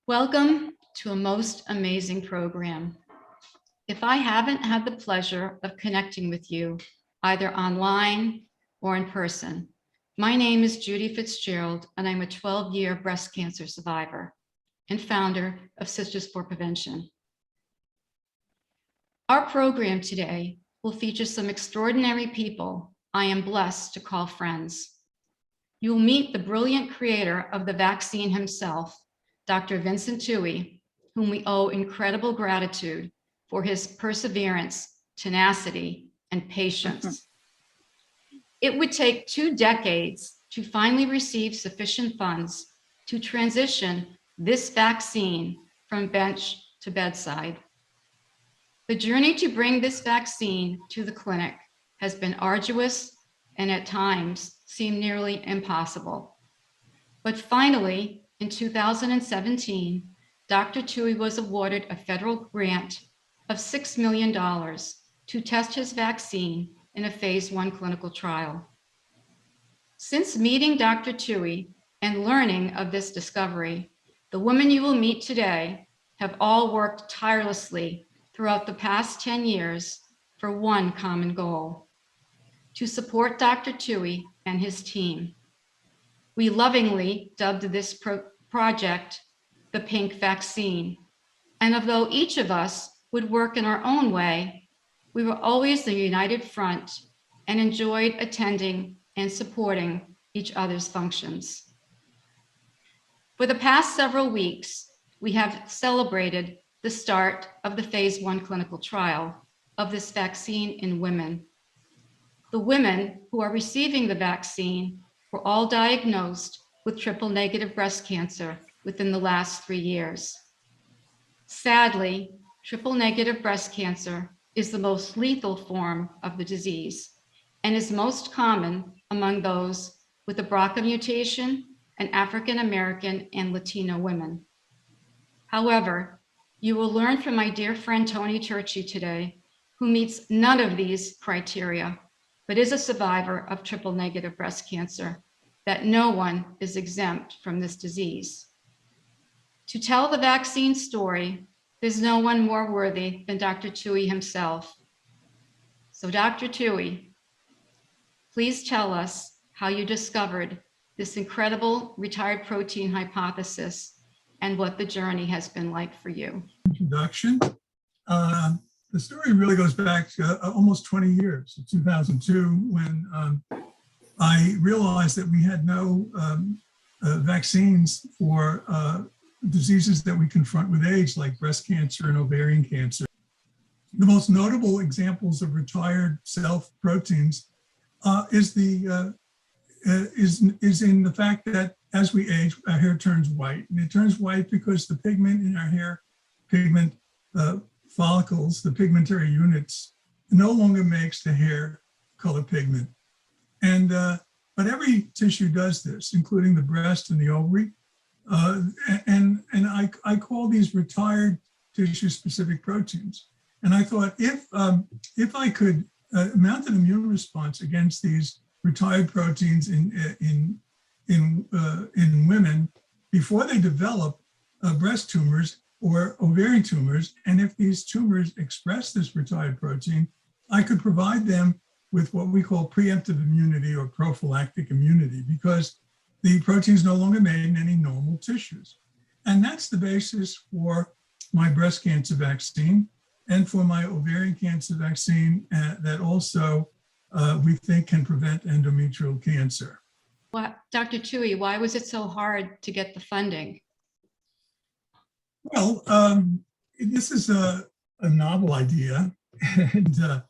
Welcome to a most amazing program. If I haven't had the pleasure of connecting with you, either online or in person, my name is Judy Fitzgerald, and I'm a 12-year breast cancer survivor and founder of Sisters for Prevention. Our program today will feature some extraordinary people I am blessed to call friends. You will meet the brilliant creator of the vaccine himself, Dr. Vincent Tuohy, whom we owe incredible gratitude for his perseverance, tenacity, and patience. It would take 2 decades to finally receive sufficient funds to transition this vaccine from bench to bedside. The journey to bring this vaccine to the clinic has been arduous and at times seemed nearly impossible. But finally, in 2017, Dr. Tuohy was awarded a federal grant of $6 million to test his vaccine in a phase 1 clinical trial. Since meeting Dr. Tuohy and learning of this discovery, the women you will meet today have all worked tirelessly throughout the past 10 years for one common goal: to support Dr. Tuohy and his team. We lovingly dubbed this project the Pink Vaccine. And although each of us would work in our own way, we were always the united front and enjoyed attending and supporting each other's functions. For the past several weeks, we have celebrated the start of the phase 1 clinical trial of this vaccine in women. The women who are receiving the vaccine were all diagnosed with triple-negative breast cancer within the last 3 years. Sadly, triple-negative breast cancer is the most lethal form of the disease and is most common among those with a BRCA mutation and African American and Latino women. However, you will learn from my dear friend Tony Turchis today, who meets none of these criteria, but is a survivor of triple-negative breast cancer, that no one is exempt from this disease. To tell the vaccine story, there's no one more worthy than Dr. Tuohy himself. So Dr. Tuohy, please tell us how you discovered this incredible retired protein hypothesis and what the journey has been like for you. Introduction. The story really goes back to almost 20 years, 2002, when I realized that we had no vaccines for diseases that we confront with age, like breast cancer and ovarian cancer. The most notable examples of retired self-proteins is in the fact that as we age, our hair turns white. And it turns white because the pigment in our hair, pigment follicles, the pigmentary units, no longer makes the hair color pigment. And but every tissue does this, including the breast and the ovary. And I call these retired tissue-specific proteins. And I thought if I could mount an immune response against these retired proteins in women before they develop breast tumors or ovarian tumors, and if these tumors express this retired protein, I could provide them with what we call preemptive immunity or prophylactic immunity, because the protein is no longer made in any normal tissues. And that's the basis for my breast cancer vaccine and for my ovarian cancer vaccine that also we think can prevent endometrial cancer. Well, Dr. Tuohy, why was it so hard to get the funding? Well, this is a novel idea, and the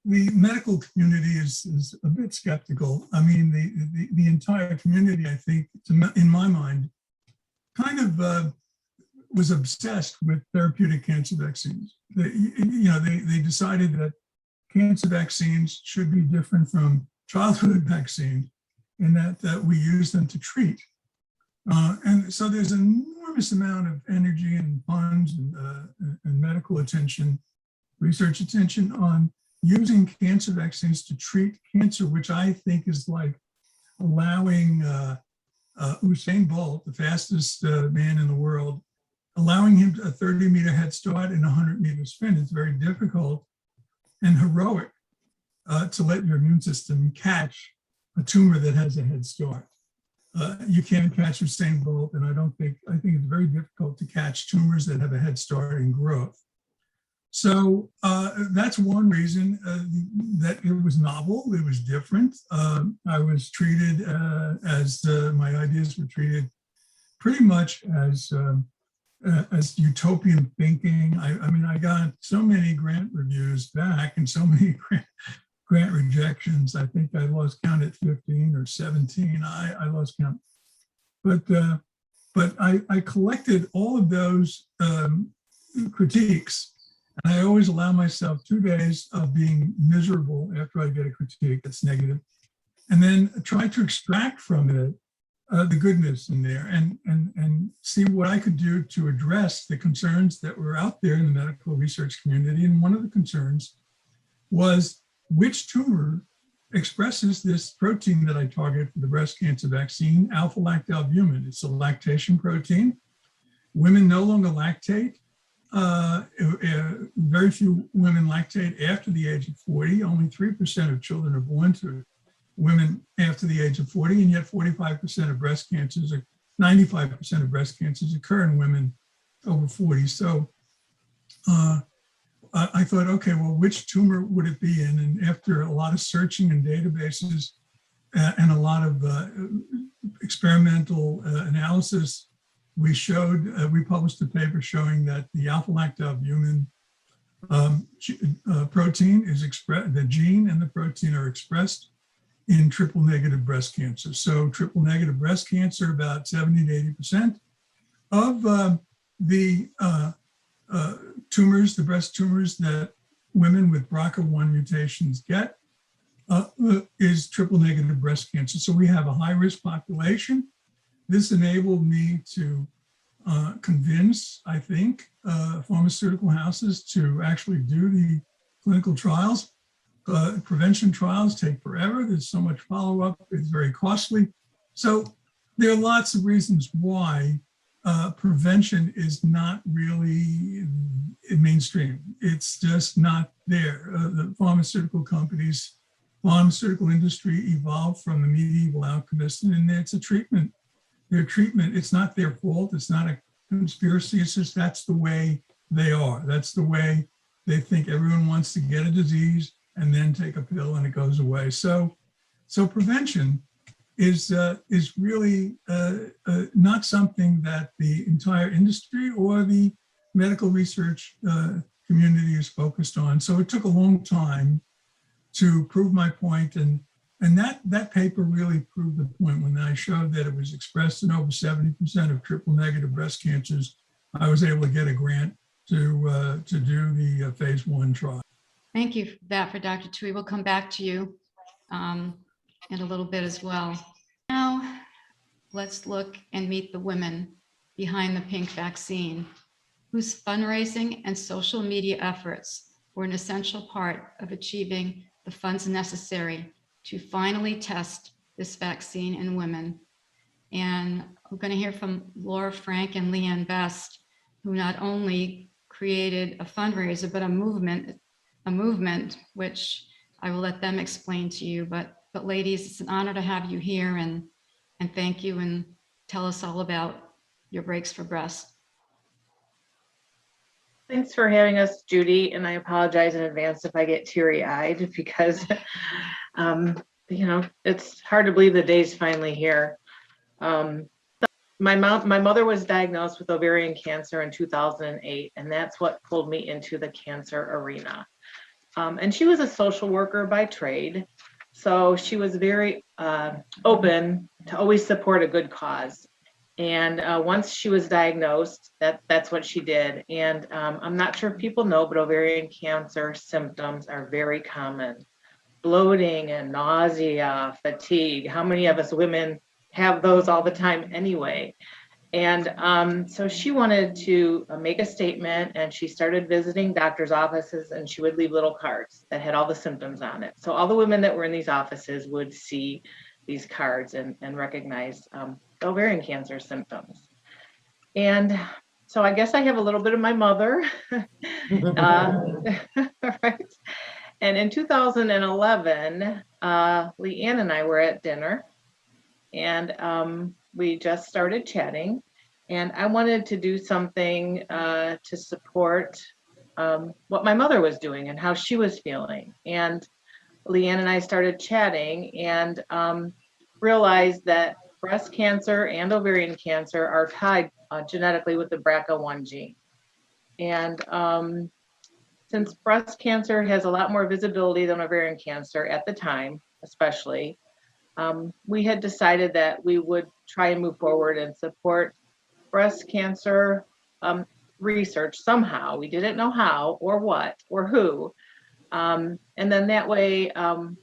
medical community is a bit skeptical. I mean, the entire community, I think, in my mind, kind of was obsessed with therapeutic cancer vaccines. They decided that cancer vaccines should be different from childhood vaccines, and that we use them to treat. And so there's an enormous amount of energy and funds and medical attention, research attention on using cancer vaccines to treat cancer, which I think is like allowing Usain Bolt, the fastest man in the world, allowing him a 30-meter head start and a 100-meter sprint is very difficult and heroic to let your immune system catch a tumor that has a head start. You can't catch Usain Bolt, and I think it's very difficult to catch tumors that have a head start in growth. So that's one reason that it was novel, it was different. I was treated my ideas were treated pretty much as utopian thinking. I mean, I got so many grant reviews back and so many grant rejections. I think I lost count at 15 or 17. I lost count. But I collected all of those critiques. And I always allow myself 2 days of being miserable after I get a critique that's negative, and then try to extract from it the goodness in there and see what I could do to address the concerns that were out there in the medical research community. And one of the concerns was which tumor expresses this protein that I target for the breast cancer vaccine, alpha-lactalbumin. It's a lactation protein. Women no longer lactate. Very few women lactate after the age of 40. Only 3% of children are born to women after the age of 40, and yet 45% of breast cancers, 95% of breast cancers occur in women over 40. So I thought, okay, well, which tumor would it be in? And after a lot of searching in databases and a lot of experimental analysis, we published a paper showing that the alpha-lactalbumin protein is expressed, the gene and the protein are expressed in triple negative breast cancer. So triple negative breast cancer, about 70 to 80% of the tumors, the breast tumors that women with BRCA1 mutations get is triple negative breast cancer. So we have a high risk population. This enabled me to convince, I think, pharmaceutical houses to actually do the clinical trials. Prevention trials take forever. There's so much follow-up. It's very costly. So there are lots of reasons why prevention is not really mainstream. It's just not there. The pharmaceutical companies, pharmaceutical industry evolved from the medieval alchemists, and it's a treatment. Their treatment, it's not their fault. It's not a conspiracy. It's just that's the way they are. That's the way they think. Everyone wants to get a disease and then take a pill and it goes away. So prevention is really not something that the entire industry or the medical research community is focused on. So it took a long time to prove my point, and that paper really proved the point. When I showed that it was expressed in over 70% of triple negative breast cancers, I was able to get a grant to do the phase 1 trial. Thank you for that, Dr. Tuohy. We'll come back to you in a little bit as well. Now, let's look and meet the women behind the pink vaccine, whose fundraising and social media efforts were an essential part of achieving the funds necessary to finally test this vaccine in women. And we're going to hear from Laura Frank and Leanne Best, who not only created a fundraiser, but a movement, which I will let them explain to you. But ladies, it's an honor to have you here, and thank you, and tell us all about your Breaks for Breast. Thanks for having us, Judy, and I apologize in advance if I get teary-eyed because, it's hard to believe the day's finally here. My mother was diagnosed with ovarian cancer in 2008, and that's what pulled me into the cancer arena. And she was a social worker by trade, so she was very open to always support a good cause. And once she was diagnosed, that's what she did. And I'm not sure if people know, but ovarian cancer symptoms are very common. Bloating and nausea, fatigue. How many of us women have those all the time anyway? And so she wanted to make a statement, and she started visiting doctors' offices, and she would leave little cards that had all the symptoms on it. So all the women that were in these offices would see these cards and recognize ovarian cancer symptoms. And So I guess I have a little bit of my mother. Right. And in 2011, Leanne and I were at dinner, and we just started chatting. And I wanted to do something to support what my mother was doing and how she was feeling. And Leanne and I started chatting and realized that breast cancer and ovarian cancer are tied genetically with the BRCA1 gene. And since breast cancer has a lot more visibility than ovarian cancer at the time, especially, we had decided that we would try and move forward and support breast cancer research somehow. We didn't know how or what or who. And then that way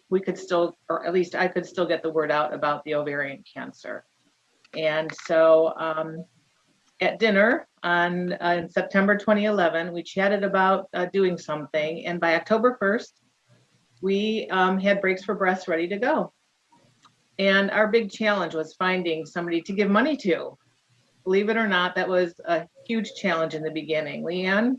we could still, or at least I could still get the word out about the ovarian cancer. And so at dinner in September 2011, we chatted about doing something. And by October 1st, we had Breaks for Breasts ready to go. And our big challenge was finding somebody to give money to. Believe it or not, that was a huge challenge in the beginning. Leanne?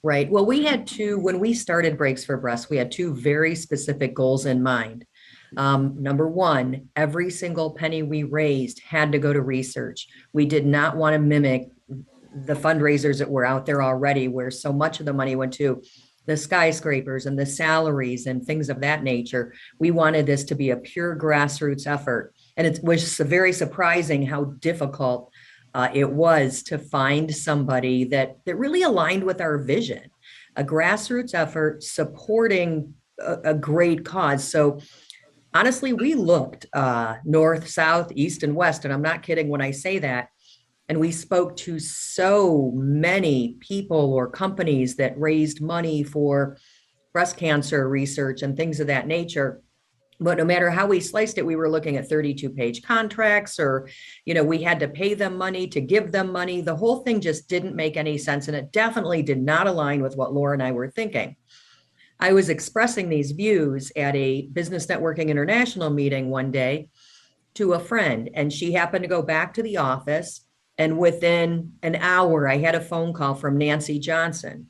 Right. Well, we had when we started Breaks for Breasts, we had two very specific goals in mind. Number one, every single penny we raised had to go to research. We did not want to mimic the fundraisers that were out there already, where so much of the money went to the skyscrapers and the salaries and things of that nature. We wanted this to be a pure grassroots effort. And it was very surprising how difficult it was to find somebody that really aligned with our vision, a grassroots effort supporting a great cause. So honestly, we looked north, south, east, and west, and I'm not kidding when I say that. And we spoke to so many people or companies that raised money for breast cancer research and things of that nature. But no matter how we sliced it, we were looking at 32-page contracts, or, we had to pay them money to give them money. The whole thing just didn't make any sense. And it definitely did not align with what Laura and I were thinking. I was expressing these views at a Business Networking International meeting one day to a friend, and she happened to go back to the office. And within an hour, I had a phone call from Nancy Johnson,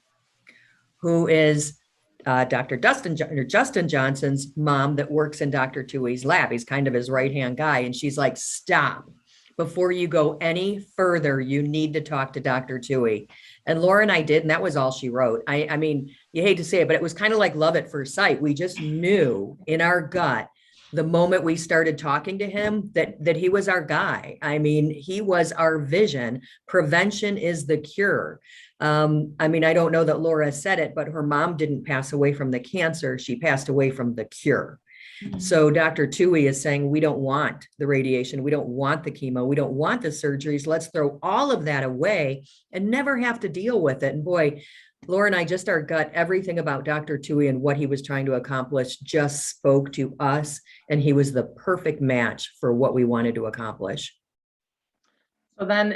who is Dr. Justin Johnson's mom that works in Dr. Tuohy's lab. He's kind of his right-hand guy. And she's like, stop. Before you go any further, you need to talk to Dr. Tuohy. And Laura and I did, and that was all she wrote. I mean, you hate to say it, but it was kind of like love at first sight. We just knew in our gut, the moment we started talking to him, that he was our guy. I mean, he was our vision. Prevention is the cure. I mean, I don't know that Laura said it, but her mom didn't pass away from the cancer. She passed away from the cure. Mm-hmm. So Dr. Tuohy is saying, we don't want the radiation. We don't want the chemo. We don't want the surgeries. Let's throw all of that away and never have to deal with it. And boy, Laura and I, just our gut, everything about Dr. Tuohy and what he was trying to accomplish just spoke to us. And he was the perfect match for what we wanted to accomplish. So then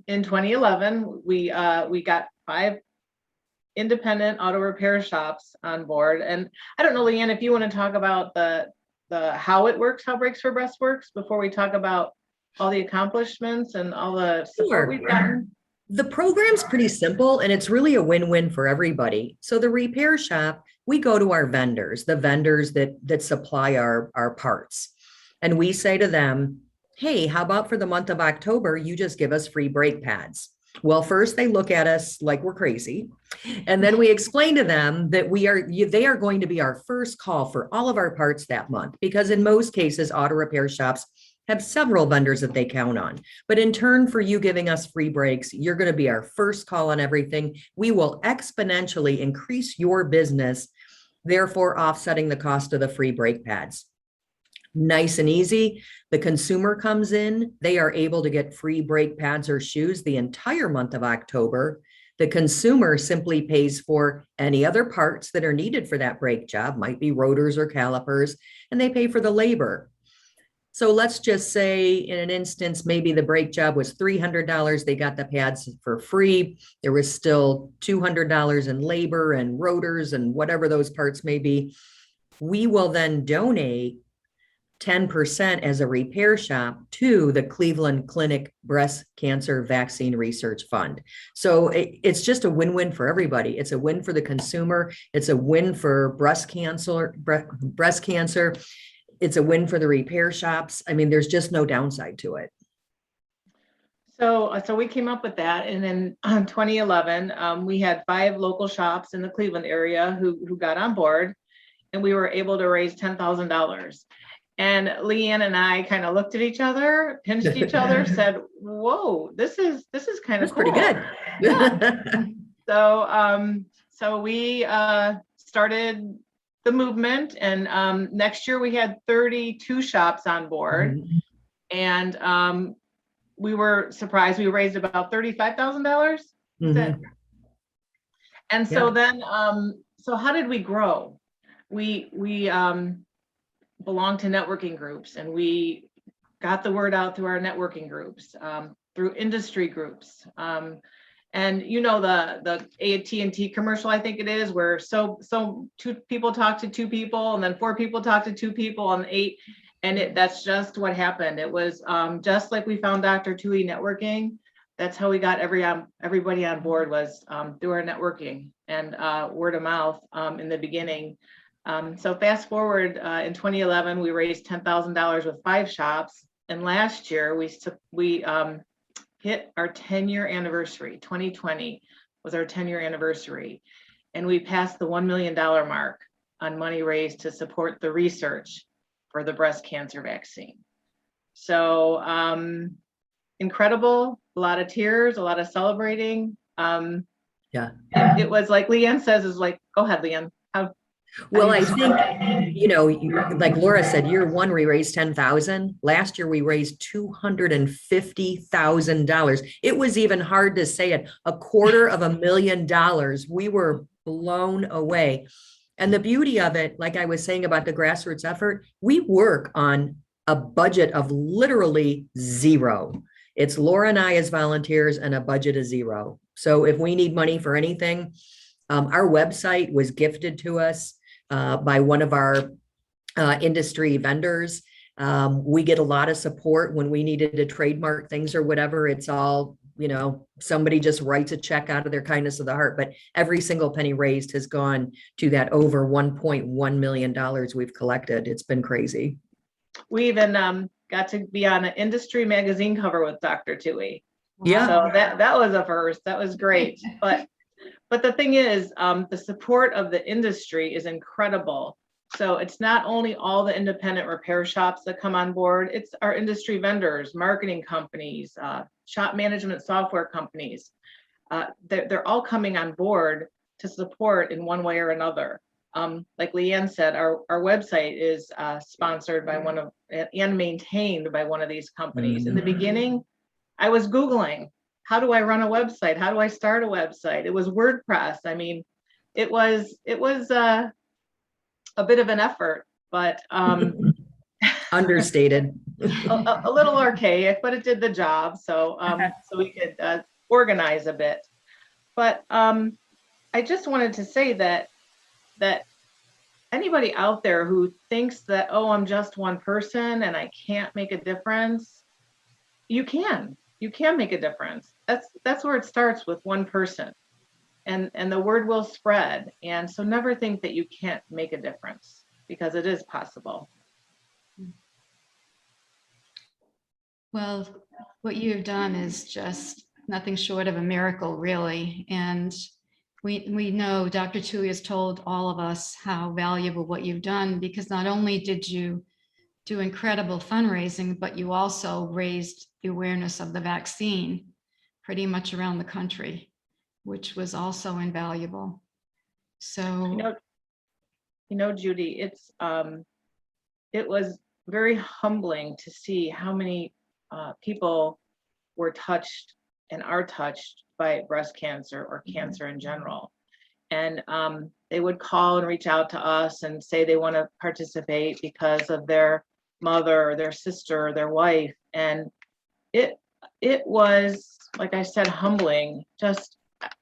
in 2011, we got 5 independent auto repair shops on board. And I don't know, Leanne, if you want to talk about the how it works, how Breaks for Breasts works, before we talk about all the accomplishments and all the support we've gotten. The program's pretty simple, and it's really a win-win for everybody. So the repair shop, we go to our vendors, the vendors that supply our parts. And we say to them, hey, how about for the month of October, you just give us free brake pads? Well, first they look at us like we're crazy. And then we explain to them that they are going to be our first call for all of our parts that month, because in most cases, auto repair shops have several vendors that they count on. But in turn for you giving us free brakes, you're going to be our first call on everything. We will exponentially increase your business, therefore offsetting the cost of the free brake pads. Nice and easy. The consumer comes in, they are able to get free brake pads or shoes the entire month of October. The consumer simply pays for any other parts that are needed for that brake job, might be rotors or calipers, and they pay for the labor. So let's just say in an instance, maybe the brake job was $300. They got the pads for free. There was still $200 in labor and rotors and whatever those parts may be. We will then donate 10% as a repair shop to the Cleveland Clinic Breast Cancer Vaccine Research Fund. So it's just a win-win for everybody. It's a win for the consumer. It's a win for breast cancer. It's a win for the repair shops. I mean, there's just no downside to it. So we came up with that, and in 2011, we had 5 local shops in the Cleveland area who got on board, and we were able to raise $10,000. And Leanne and I kind of looked at each other, pinched each other, said, "Whoa, this is kind of cool." Pretty good. Yeah. So we started the movement, and next year we had 32 shops on board, and we were surprised. We raised about $35,000. And so then, so how did we grow? We belong to networking groups, and we got the word out through our networking groups, through industry groups. And you know, the AT&T commercial, I think it is, where so 2 people talk to 2 people, and then 4 people talk to 2 people, and 8. And that's just what happened. It was just like we found Dr. Tuohy networking. That's how we got everybody on board, was through our networking and word of mouth in the beginning. So fast forward, in 2011, we raised $10,000 with 5 shops. And last year we hit our 10-year anniversary. 2020 was our 10-year anniversary. And we passed the $1 million mark on money raised to support the research for the breast cancer vaccine. So incredible, a lot of tears, a lot of celebrating. It was like Leanne says, is like, go ahead, Leanne. Well, I think, you know, like Laura said, year 1, we raised 10,000. Last year, we raised $250,000. It was even hard to say it, $250,000. We were blown away. And the beauty of it, like I was saying about the grassroots effort, we work on a budget of literally 0. It's Laura and I as volunteers and a budget of 0. So if we need money for anything, our website was gifted to us by one of our industry vendors. We get a lot of support when we needed to trademark things or whatever. It's all, you know, somebody just writes a check out of their kindness of the heart, but every single penny raised has gone to that over $1.1 million we've collected. It's been crazy. We even got to be on an industry magazine cover with Dr. Tuohy. Yeah. So that was a first. That was great. But the thing is, the support of the industry is incredible. So it's not only all the independent repair shops that come on board, it's our industry vendors, marketing companies, shop management software companies. They're all coming on board to support in one way or another. Like Leanne said, our website is sponsored by one of and maintained by one of these companies. In the beginning, I was Googling, how do I run a website? How do I start a website? It was WordPress. I mean, it was a bit of an effort, but understated, a little archaic, but it did the job. So so we could organize a bit. But I just wanted to say that anybody out there who thinks that, oh, I'm just one person and I can't make a difference, you can make a difference. That's where it starts, with one person. And the word will spread. And so never think that you can't make a difference, because it is possible. Well, what you've done is just nothing short of a miracle, really. And we know Dr. Tuohy has told all of us how valuable what you've done, because not only did you do incredible fundraising, but you also raised the awareness of the vaccine pretty much around the country, which was also invaluable. So, you know, Judy, it was very humbling to see how many people were touched and are touched by breast cancer or cancer in general. And they would call and reach out to us and say they want to participate because of their mother or their sister or their wife. And it was, like I said, humbling. Just,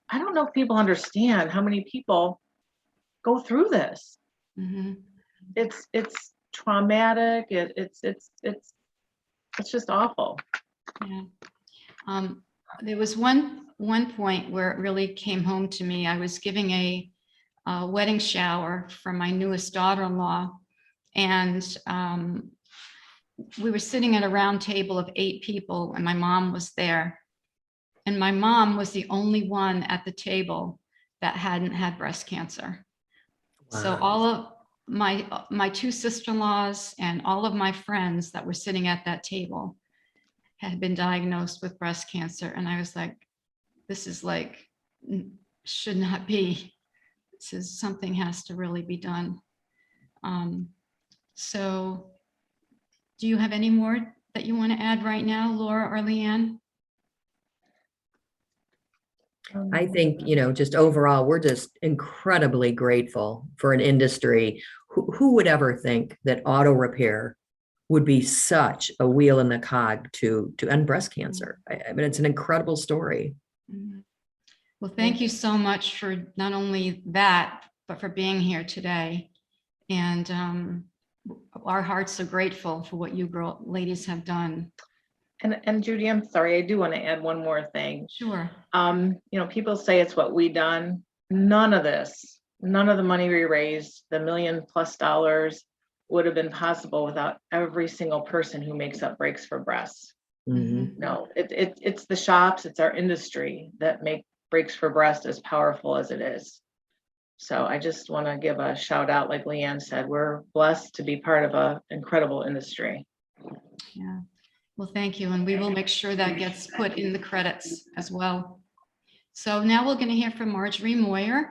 I don't know if people understand how many people go through this. mm-hmm. It's traumatic. It's just awful. Yeah. There was one point where it really came home to me. I was giving a wedding shower for my newest daughter-in-law, and we were sitting at a round table of 8 people, and my mom was there. And my mom was the only one at the table that hadn't had breast cancer. So Wow. all of my 2 sister-in-laws and all of my friends that were sitting at that table had been diagnosed with breast cancer. And I was like, this is like, should not be. This is something has to really be done. So do you have any more that you want to add right now, Laura or Leanne? I think, just overall, we're just incredibly grateful for an industry. Who would ever think that auto repair would be such a wheel in the cog to end breast cancer? I mean, it's an incredible story. Mhm. Well, thank you so much for not only that, but for being here today. And our hearts are grateful for what you ladies have done. And Judy, I'm sorry, I do want to add one more thing. Sure. People say it's what we done. None of this, none of the money we raised, the $1 million+ would have been possible without every single person who makes up Breaks for Breasts. Mhm. No, it's the shops, it's our industry that make Breaks for Breast as powerful as it is. So I just want to give a shout out, like Leanne said, we're blessed to be part of an incredible industry. Yeah. Well, thank you. And we will make sure that gets put in the credits as well. So now we're going to hear from Marjorie Moyer,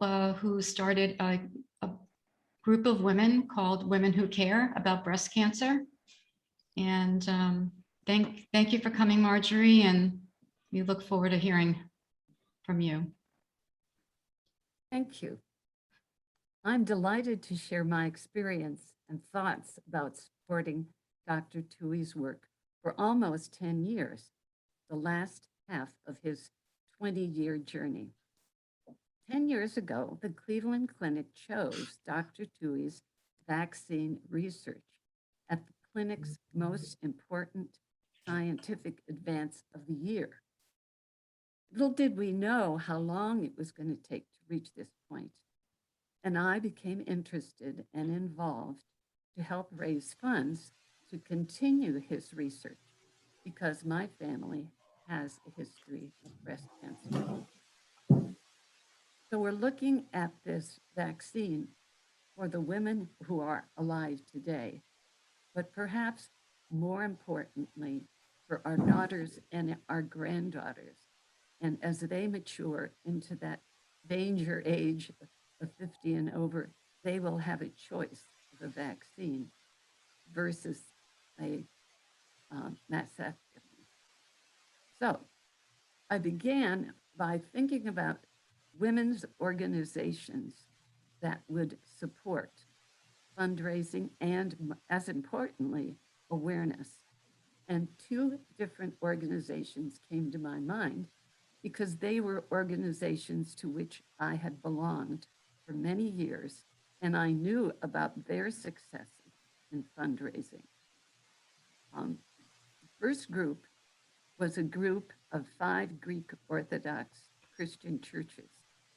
who started a group of women called Women Who Care about breast cancer. And thank you for coming, Marjorie, and we look forward to hearing from you. Thank you. I'm delighted to share my experience and thoughts about supporting Dr. Tuohy's work for almost 10 years, the last half of his 20-year journey. 10 years ago, the Cleveland Clinic chose Dr. Tuohy's vaccine research at the clinic's most important scientific advance of the year. Little did we know how long it was going to take to reach this point, and I became interested and involved to help raise funds to continue his research because my family has a history of breast cancer. So we're looking at this vaccine for the women who are alive today, but perhaps more importantly, for our daughters and our granddaughters. And as they mature into that danger age of 50 and over, they will have a choice of a vaccine versus a mastectomy. So I began by thinking about women's organizations that would support fundraising and, as importantly, awareness. And 2 different organizations came to my mind because they were organizations to which I had belonged for many years, and I knew about their successes in fundraising. The first group was a group of 5 Greek Orthodox Christian churches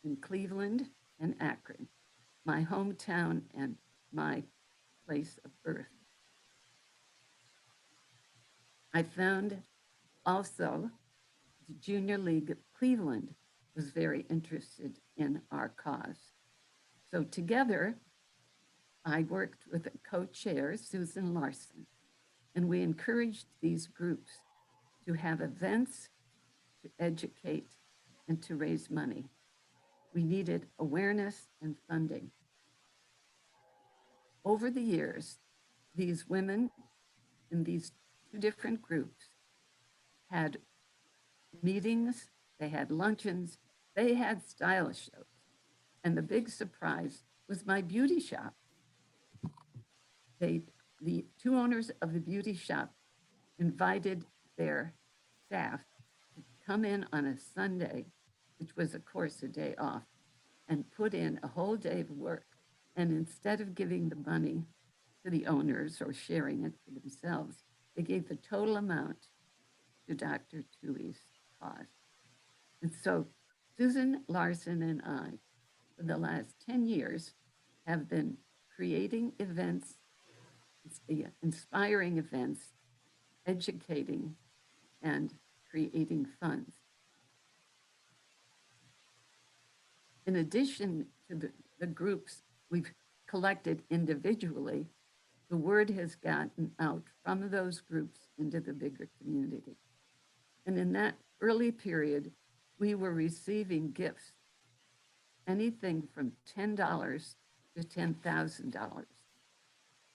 in Cleveland and Akron, my hometown and my place of birth. I found also the Junior League of Cleveland was very interested in our cause. So together, I worked with a co-chair, Susan Larson, and we encouraged these groups to have events, to educate, and to raise money. We needed awareness and funding. Over the years, these women in these 2 different groups had meetings, they had luncheons, they had style shows. And the big surprise was my beauty shop. The 2 owners of the beauty shop invited their staff to come in on a Sunday, which was of course a day off, and put in a whole day of work. And instead of giving the money to the owners or sharing it for themselves. They gave the total amount to Dr. Tuohy's cause. And so Susan Larson and I, for the last 10 years, have been creating events, inspiring events, educating, and creating funds. In addition to the groups we've collected individually, the word has gotten out from those groups into the bigger community. And in that early period, we were receiving gifts, anything from $10 to $10,000.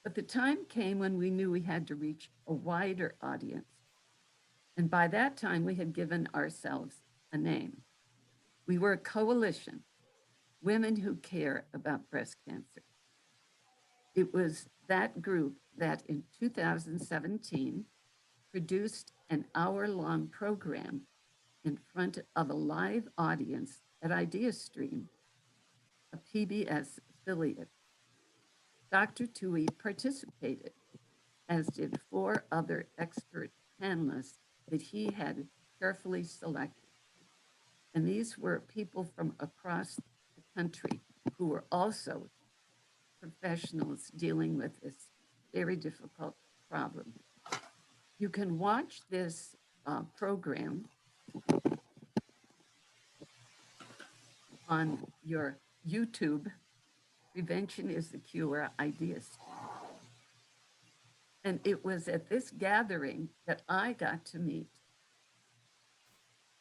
But the time came when we knew we had to reach a wider audience. And by that time, we had given ourselves a name. We were a coalition, Women Who Care About Breast Cancer. It was that group that in 2017 produced an hour-long program in front of a live audience at IdeaStream, a PBS affiliate. Dr. Tuohy participated, as did 4 other expert panelists that he had carefully selected. And these were people from across the country who were also professionals dealing with this very difficult problem. You can watch this program on your YouTube, Prevention is the Cure Ideas. And it was at this gathering that I got to meet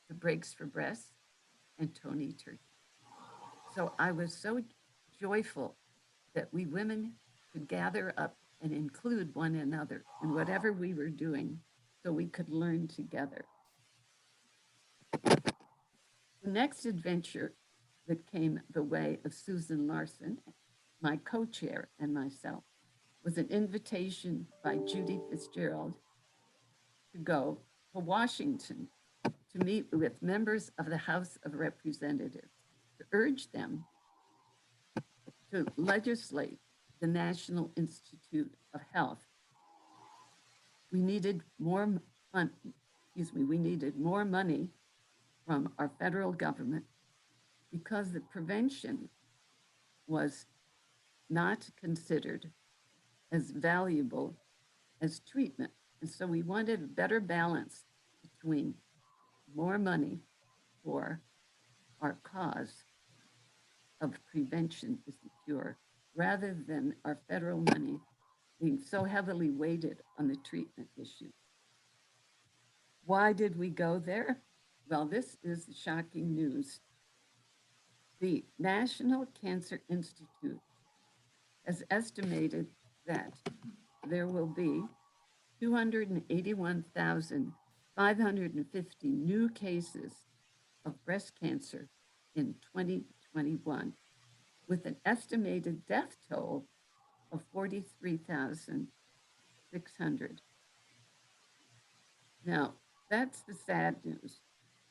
the Breaks for Breast and Tony Turchis. So I was so joyful that we women could gather up and include one another in whatever we were doing so we could learn together. The next adventure that came the way of Susan Larson, my co-chair, and myself was an invitation by Judy Fitzgerald to go to Washington to meet with members of the House of Representatives to urge them to legislate the National Institute of Health. We needed more money from our federal government because the prevention was not considered as valuable as treatment. And so we wanted a better balance between more money for our cause of prevention is the cure, rather than our federal money being so heavily weighted on the treatment issue. Why did we go there? Well, this is shocking news. The National Cancer Institute has estimated that there will be 281,550 new cases of breast cancer in 2021, with an estimated death toll of 43,600. Now, that's the sad news.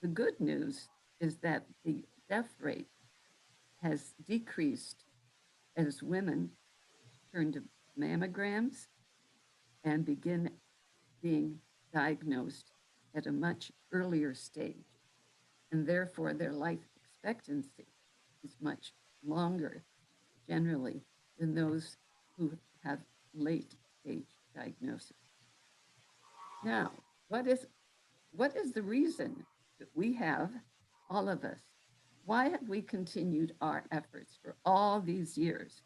The good news is that the death rate has decreased as women turn to mammograms and begin being diagnosed at a much earlier stage. And therefore, their life expectancy is much longer generally than those who have late stage diagnosis. Now, what is the reason that we have, all of us, why have we continued our efforts for all these years?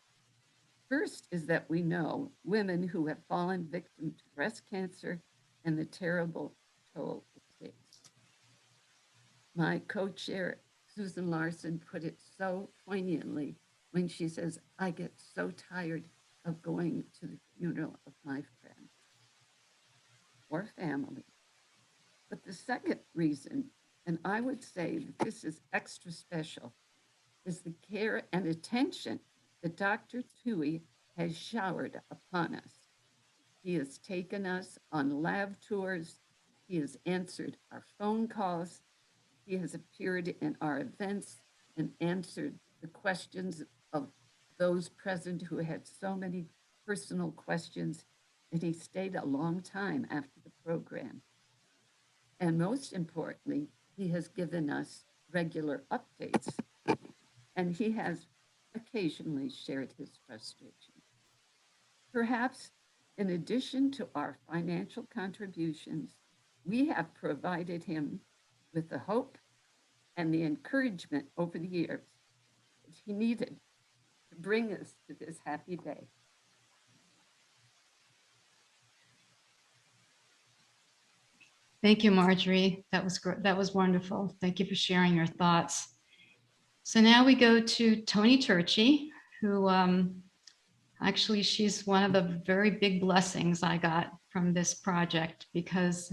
First is that we know women who have fallen victim to breast cancer and the terrible toll it takes. My co-chair, Susan Larson, put it so poignantly when she says, I get so tired of going to the funeral of my friend or family. But the second reason, and I would say that this is extra special, is the care and attention that Dr. Tuohy has showered upon us. He has taken us on lab tours. He has answered our phone calls. He has appeared in our events and answered the questions of those present who had so many personal questions, and he stayed a long time after the program. And most importantly, he has given us regular updates, and he has occasionally shared his frustration. Perhaps in addition to our financial contributions, we have provided him with the hope and the encouragement over the years that he needed to bring us to this happy day. Thank you, Marjorie. That was great. That was wonderful. Thank you for sharing your thoughts. So now we go to Tony Turchis, who actually she's one of the very big blessings I got from this project, because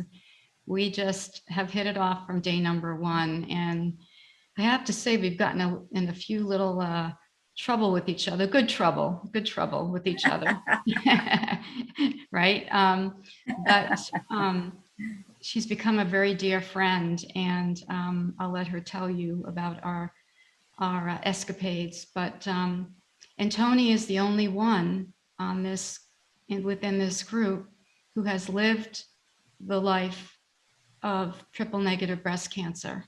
we just have hit it off from day number one. And I have to say, we've gotten in a few little trouble with each other, good trouble with each other, right? But she's become a very dear friend, and I'll let her tell you about our escapades. But and Tony is the only one on this within this group who has lived the life of triple negative breast cancer.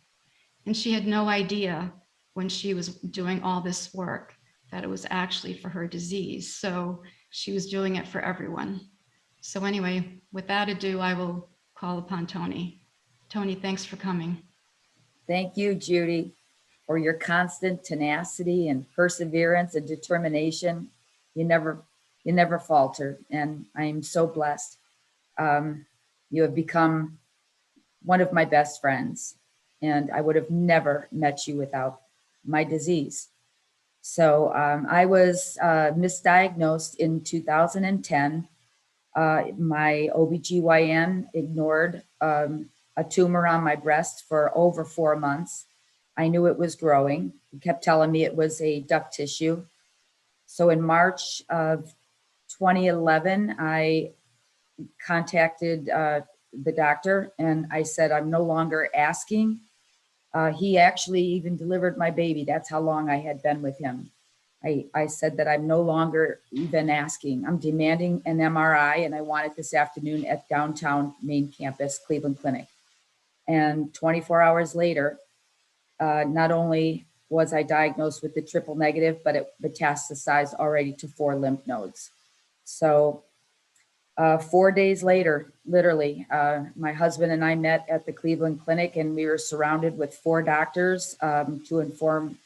And she had no idea when she was doing all this work that it was actually for her disease. So she was doing it for everyone. So anyway, without ado, I will call upon Tony. Tony, thanks for coming. Thank you, Judy, for your constant tenacity and perseverance and determination. You never falter, and I am so blessed. You have become one of my best friends, and I would have never met you without my disease. So I was misdiagnosed in 2010. My OBGYN ignored a tumor on my breast for over 4 months. I knew it was growing. He kept telling me it was a duct tissue. So in March of 2011, I contacted the doctor and I said, I'm no longer asking. He actually even delivered my baby. That's how long I had been with him. I said that I'm no longer even asking. I'm demanding an MRI, and I want it this afternoon at downtown main campus, Cleveland Clinic. And 24 hours later, not only was I diagnosed with the triple negative, but it metastasized already to 4 lymph nodes. So 4 days later, literally, my husband and I met at the Cleveland Clinic, and we were surrounded with 4 doctors to inform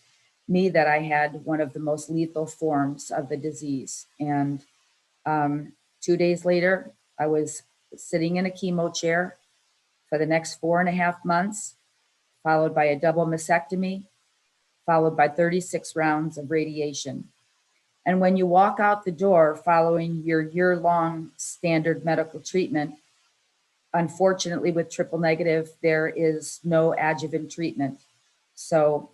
me that I had one of the most lethal forms of the disease. And 2 days later, I was sitting in a chemo chair for the next 4.5 months, followed by a double mastectomy, followed by 36 rounds of radiation. And when you walk out the door following your year-long standard medical treatment, unfortunately with triple negative, there is no adjuvant treatment. So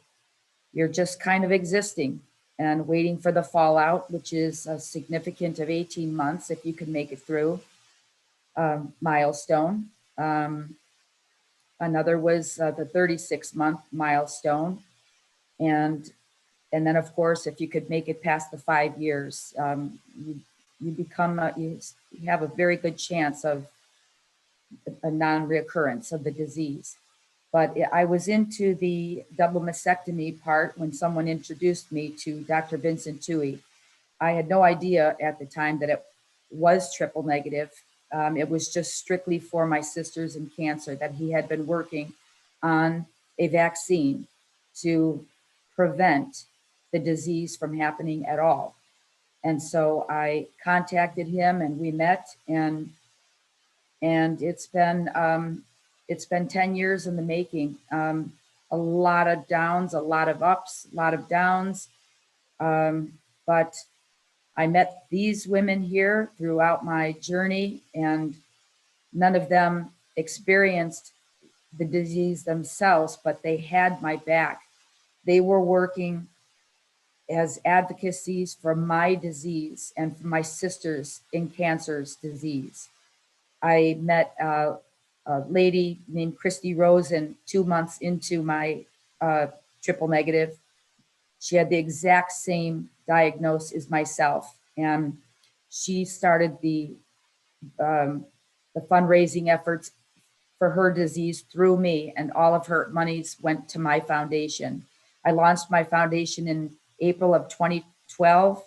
you're just kind of existing and waiting for the fallout, which is a significant of 18 months if you can make it through. Milestone. Another was the 36-month milestone. And then, of course, if you could make it past the 5 years, you become, you have a very good chance of a non-reoccurrence of the disease. But I was into the double mastectomy part when someone introduced me to Dr. Vincent Tuohy. I had no idea at the time that it was triple negative. It was just strictly for my sisters in cancer, that he had been working on a vaccine to prevent the disease from happening at all. And so I contacted him and we met, and it's been 10 years in the making. A lot of downs, a lot of ups, a lot of downs. But I met these women here throughout my journey, and none of them experienced the disease themselves, but they had my back. They were working as advocacies for my disease and for my sisters in cancer's disease. I met a lady named Christy Rosen 2 months into my triple negative. She had the exact same diagnosis as myself, and she started the fundraising efforts for her disease through me, and all of her monies went to my foundation. I launched my foundation in April of 2012,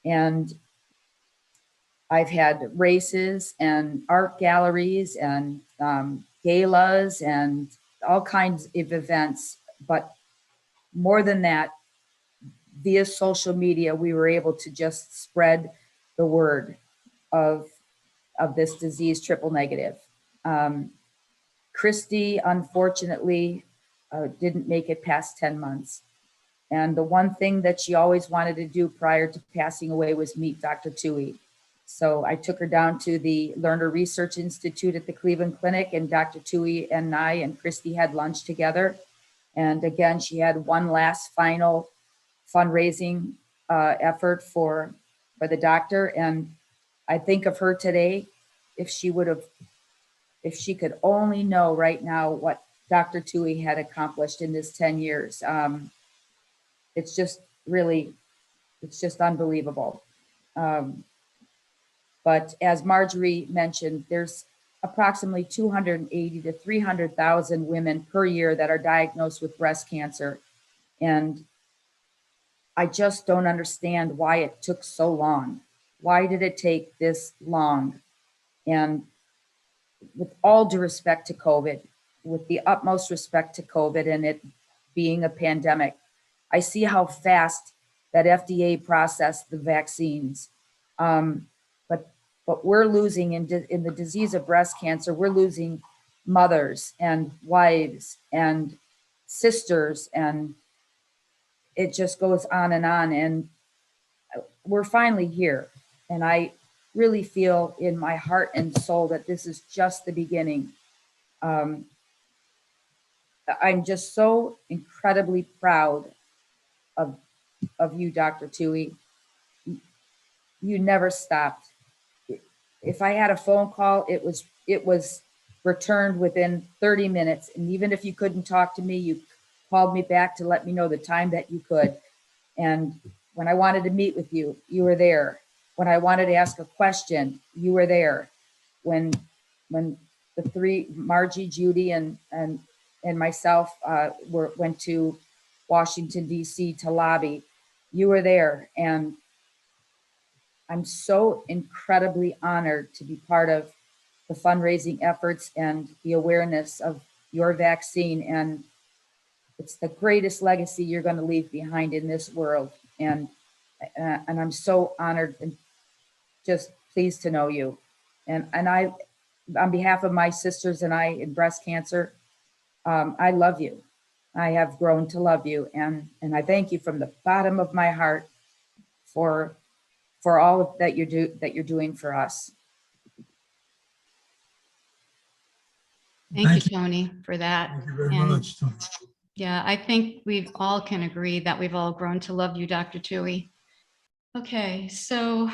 and I've had races and art galleries and galas and all kinds of events. But more than that, via social media, we were able to just spread the word of this disease, triple negative. Christy, unfortunately, didn't make it past 10 months. And the one thing that she always wanted to do prior to passing away was meet Dr. Tuohy. So I took her down to the Lerner Research Institute at the Cleveland Clinic, and Dr. Tuohy and I and Christy had lunch together. And again, she had one last final fundraising effort for the doctor. And I think of her today, if she could only know right now what Dr. Tuohy had accomplished in this 10 years. It's just unbelievable. But as Marjorie mentioned, there's approximately 280 to 300,000 women per year that are diagnosed with breast cancer. And I just don't understand why it took so long. Why did it take this long? And with all due respect to COVID, with the utmost respect to COVID and it being a pandemic, I see how fast that FDA processed the vaccines. But we're losing in the disease of breast cancer, we're losing mothers and wives and sisters, and it just goes on. And we're finally here. And I really feel in my heart and soul that this is just the beginning. I'm just so incredibly proud of you, Dr. Tuohy. You never stopped. If I had a phone call, it was returned within 30 minutes. And even if you couldn't talk to me, you called me back to let me know the time that you could. And when I wanted to meet with you, you were there. When I wanted to ask a question, you were there. When the three, Margie, Judy, and myself went to Washington, D.C. to lobby, you were there. And I'm so incredibly honored to be part of the fundraising efforts and the awareness of your vaccine. And it's the greatest legacy you're going to leave behind in this world. And I'm so honored and just pleased to know you. And I, on behalf of my sisters and I in breast cancer, I love you. I have grown to love you. And I thank you from the bottom of my heart for all of that you're doing for us. Thank you, Tony, for that. Thank you very And much, Tony. yeah, I think we all can agree that we've all grown to love you, Dr. Tuohy. Okay, so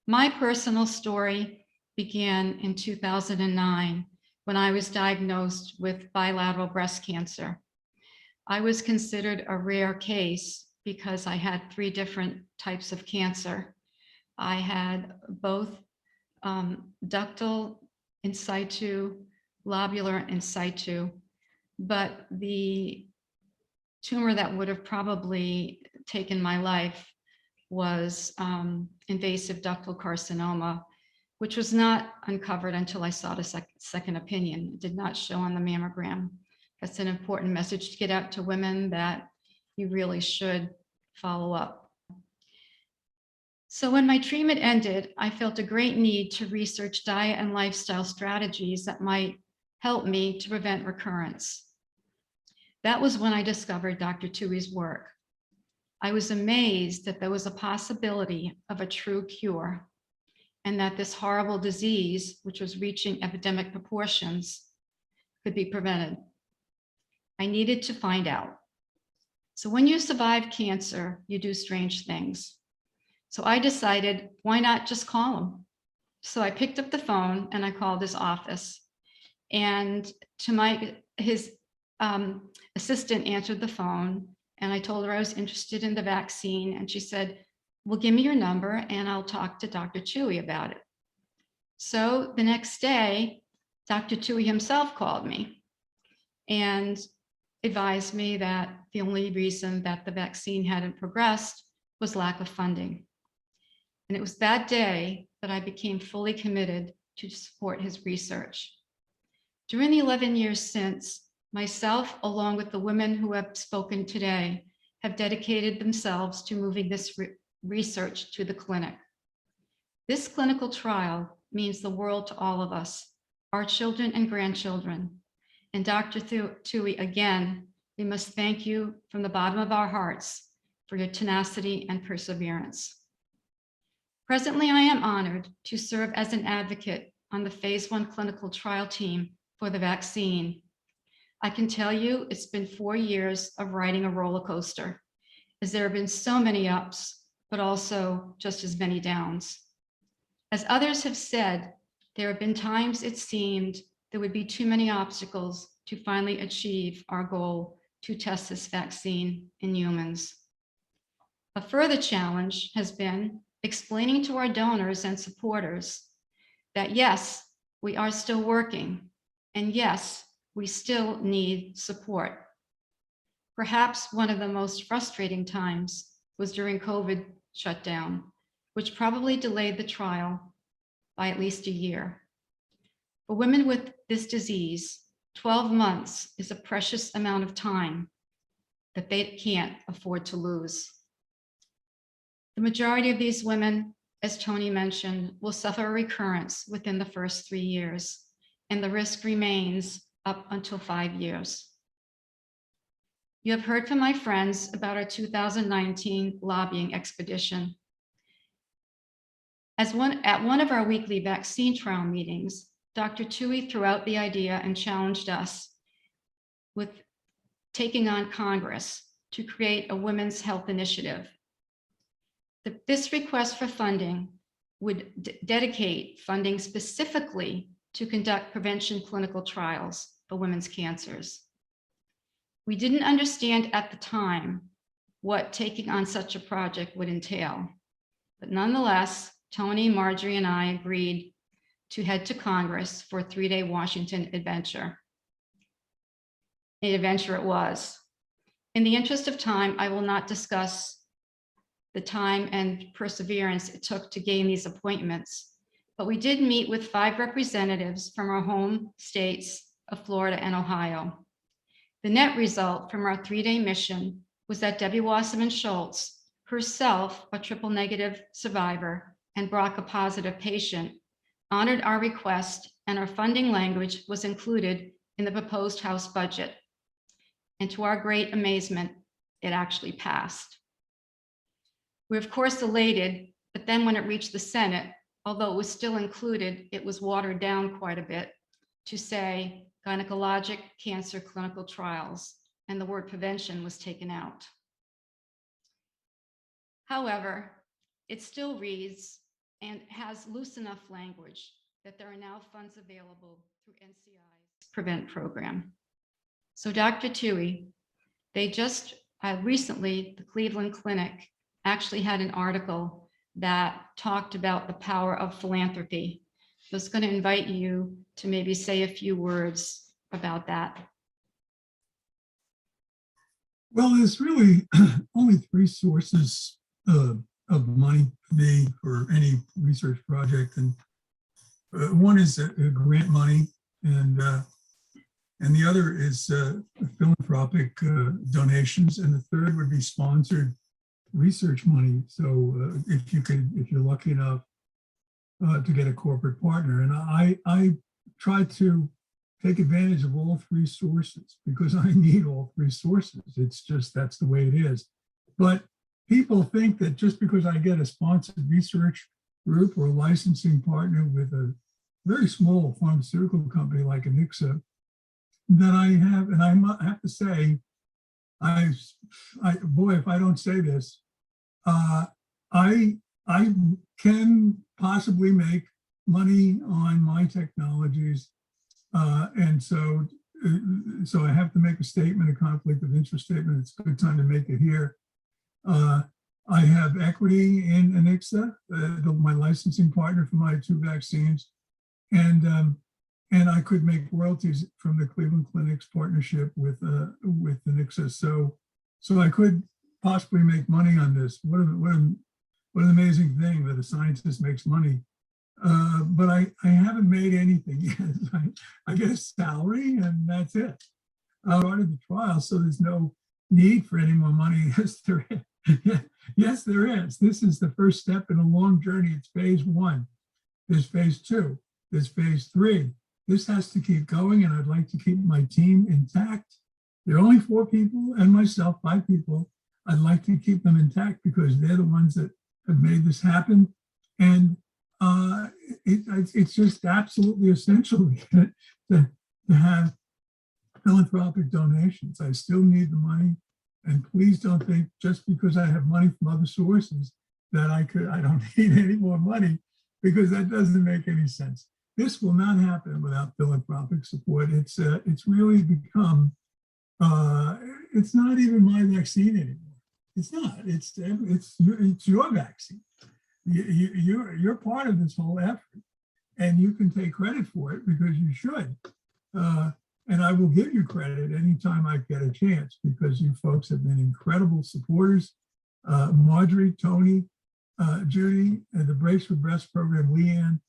my personal story began in 2009 when I was diagnosed with bilateral breast cancer. I was considered a rare case because I had 3 different types of cancer. I had both ductal in situ, lobular in situ, but the tumor that would have probably taken my life was invasive ductal carcinoma, which was not uncovered until I sought a second opinion. It did not show on the mammogram. That's an important message to get out to women, that you really should follow up. So when my treatment ended, I felt a great need to research diet and lifestyle strategies that might help me to prevent recurrence. That was when I discovered Dr. Tuohy's work. I was amazed that there was a possibility of a true cure, and that this horrible disease, which was reaching epidemic proportions, could be prevented. I needed to find out. So when you survive cancer, you do strange things. So I decided, why not just call him? So I picked up the phone and I called his office, and his assistant answered the phone, and I told her I was interested in the vaccine, and she said, well, give me your number and I'll talk to Dr. Tuohy about it. So the next day, Dr. Tuohy himself called me and advised me that the only reason that the vaccine hadn't progressed was lack of funding. And it was that day that I became fully committed to support his research. During the 11 years since, myself, along with the women who have spoken today, have dedicated themselves to moving this research to the clinic. This clinical trial means the world to all of us, our children and grandchildren. And Dr. Tuohy, again, we must thank you from the bottom of our hearts for your tenacity and perseverance. Presently, I am honored to serve as an advocate on the phase 1 clinical trial team for the vaccine. I can tell you it's been 4 years of riding a roller coaster, as there have been so many ups, but also just as many downs. As others have said, there have been times it seemed there would be too many obstacles to finally achieve our goal to test this vaccine in humans. A further challenge has been explaining to our donors and supporters that yes, we are still working, and yes, we still need support. Perhaps one of the most frustrating times was during COVID shutdown, which probably delayed the trial by at least a year. For women with this disease, 12 months is a precious amount of time that they can't afford to lose. The majority of these women, as Tony mentioned, will suffer a recurrence within the first 3 years, and the risk remains up until 5 years. You have heard from my friends about our 2019 lobbying expedition. At one of our weekly vaccine trial meetings, Dr. Tuohy threw out the idea and challenged us with taking on Congress to create a women's health initiative. This request for funding would dedicate funding specifically to conduct prevention clinical trials for women's cancers. We didn't understand at the time what taking on such a project would entail, but nonetheless, Tony, Marjorie, and I agreed to head to Congress for a 3-day Washington adventure. An adventure it was. In the interest of time, I will not discuss the time and perseverance it took to gain these appointments, but we did meet with 5 representatives from our home states of Florida and Ohio. The net result from our 3-day mission was that Debbie Wasserman Schultz, herself a triple negative survivor and BRCA positive patient, honored our request, and our funding language was included in the proposed House budget. And to our great amazement, it actually passed. We're of course elated, but then when it reached the Senate, although it was still included, it was watered down quite a bit to say gynecologic cancer clinical trials, and the word prevention was taken out. However, it still reads and has loose enough language that there are now funds available through NCI's Prevent program. So Dr. Tuohy, they just recently, the Cleveland Clinic actually had an article that talked about the power of philanthropy. So I was going to invite you to maybe say a few words about that. Well, there's really only 3 sources of money for me for any research project, and one is grant money, and the other is philanthropic donations, and the third would be sponsored research money. So if you're lucky enough to get a corporate partner, and I try to take advantage of all 3 sources because I need all 3 sources. It's just, that's the way it is. But people think that just because I get a sponsored research group or a licensing partner with a very small pharmaceutical company like Anixa, that I have, and I have to say, boy, if I don't say this, I can possibly make money on my technologies, and so I have to make a statement, a conflict of interest statement. It's a good time to make it here. I have equity in Anixa, my licensing partner for my 2 vaccines, and I could make royalties from the Cleveland Clinic's partnership with Anixa. So I could possibly make money on this. What an amazing thing that a scientist makes money. But I haven't made anything yet. I get a salary and that's it. I started the trial, so there's no need for any more money. Yes, there is. Yes, there is. This is the first step in a long journey. It's phase 1. There's phase 2. There's phase 3. This has to keep going, and I'd like to keep my team intact. There are only 4 people and myself, 5 people. I'd like to keep them intact because they're the ones that have made this happen. And it's just absolutely essential to have philanthropic donations. I still need the money. And please don't think just because I have money from other sources that I don't need any more money, because that doesn't make any sense. This will not happen without philanthropic support. It's really become, it's not even my vaccine anymore. It's not. It's your vaccine. You're part of this whole effort, and you can take credit for it because you should. And I will give you credit anytime I get a chance, because you folks have been incredible supporters. Marjorie, Tony, Judy, and the Breaks for Breast program, Leanne,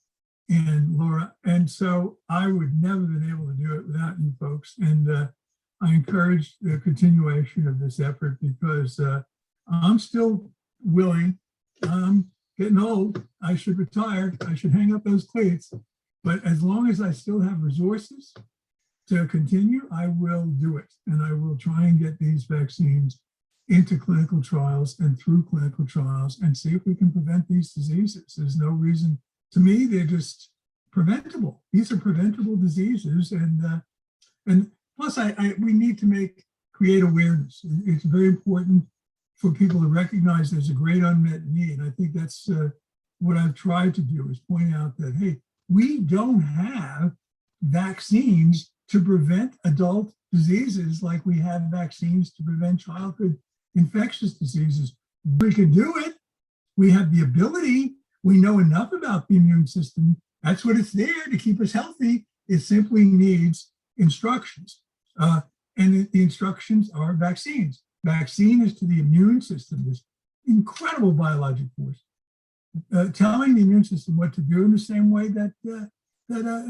and Laura. And so I would never have been able to do it without you folks. And I encourage the continuation of this effort because I'm still willing. I'm getting old. I should retire. I should hang up those cleats. But as long as I still have resources to continue, I will do it. And I will try and get these vaccines into clinical trials and through clinical trials and see if we can prevent these diseases. There's no reason, to me, they're just preventable. These are preventable diseases. And plus we need to create awareness. It's very important for people to recognize there's a great unmet need. I think that's what I've tried to do, is point out that, hey, we don't have vaccines to prevent adult diseases like we have vaccines to prevent childhood infectious diseases. We can do it. We have the ability. We know enough about the immune system. That's what it's there to keep us healthy. It simply needs instructions. And the instructions are vaccines. Vaccine is to the immune system, this incredible biologic force, telling the immune system what to do in the same way that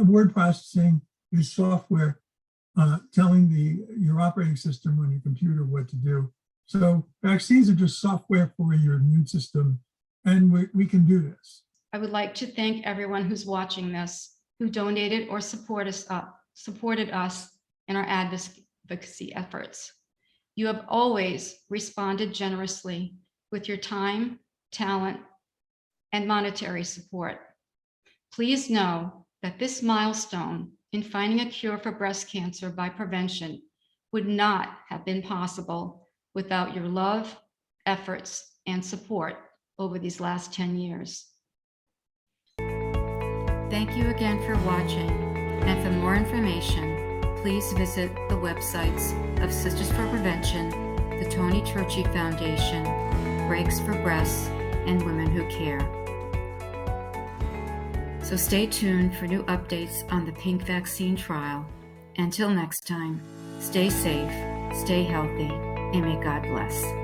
word processing is software telling your operating system on your computer what to do. So vaccines are just software for your immune system, and we can do this. I would like to thank everyone who's watching this, who donated or supported us in our advocacy efforts. You have always responded generously with your time, talent, and monetary support. Please know that this milestone in finding a cure for breast cancer by prevention would not have been possible without your love, efforts, and support over these last 10 years. Thank you again for watching, and for more information, please visit the websites of Sisters for Prevention, the Tony Turchis Foundation, Breaks for Breasts, and Women Who Care. So stay tuned for new updates on the pink vaccine trial. Until next time, stay safe, stay healthy, and may God bless.